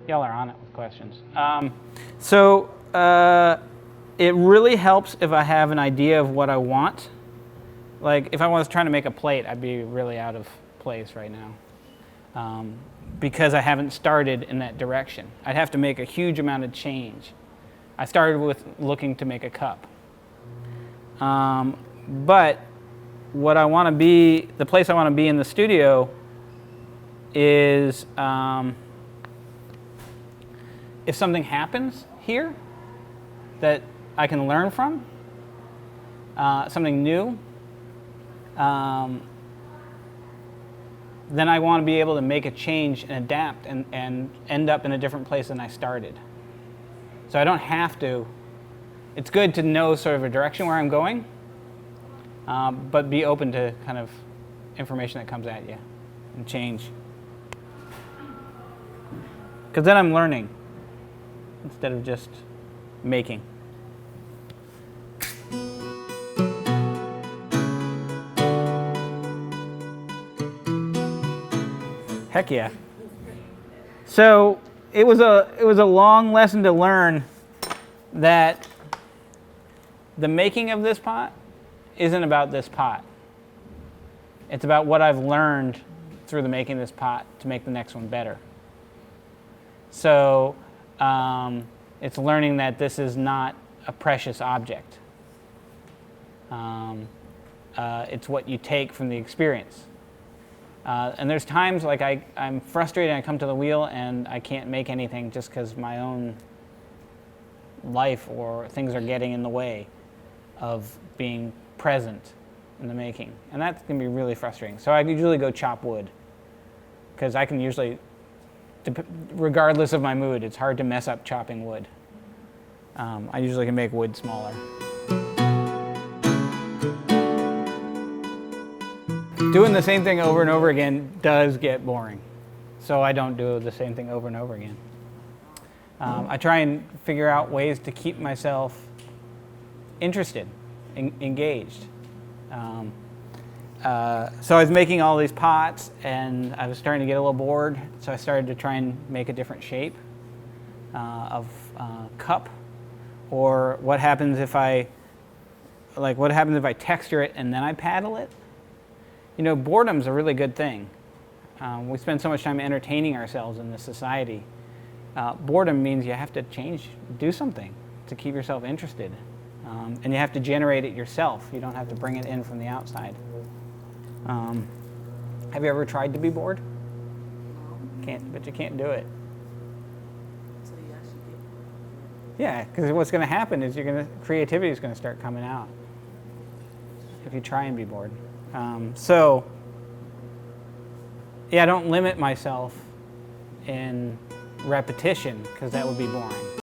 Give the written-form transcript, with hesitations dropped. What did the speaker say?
Y'all are on it with questions. It really helps if I have an idea of what I want. Like if I was trying to make a plate, I'd be really out of place right now because I haven't started in that direction. I'd have to make a huge amount of change. I started with looking to make a cup. But what I want to be, the place I want to be in the studio is if something happens here that I can learn from, something new, then I want to be able to make a change and adapt and end up in a different place than I started. So I don't have to. It's good to know sort of a direction where I'm going, but be open to kind of information that comes at you and change. Because then I'm learning instead of just making. Heck yeah. So it was a long lesson to learn that the making of this pot isn't about this pot. It's about what I've learned through the making of this pot to make the next one better. So it's learning that this is not a precious object. It's what you take from the experience. And there's times like I'm frustrated and I come to the wheel and I can't make anything just because my own life or things are getting in the way of being present in the making. And that can be really frustrating. So I usually go chop wood because I can usually, regardless of my mood, it's hard to mess up chopping wood. I usually can make wood smaller. Doing the same thing over and over again does get boring, so I don't do the same thing over and over again. I try and figure out ways to keep myself interested, engaged. So I was making all these pots, and I was starting to get a little bored, so I started to try and make a different shape of cup, or what happens if I texture it and then I paddle it? You know, boredom's a really good thing. We spend so much time entertaining ourselves in this society. Boredom means you have to do something to keep yourself interested. And you have to generate it yourself. You don't have to bring it in from the outside. Have you ever tried to be bored? But you can't do it. Yeah, because what's going to happen is creativity is going to start coming out if you try and be bored. I don't limit myself in repetition because that would be boring.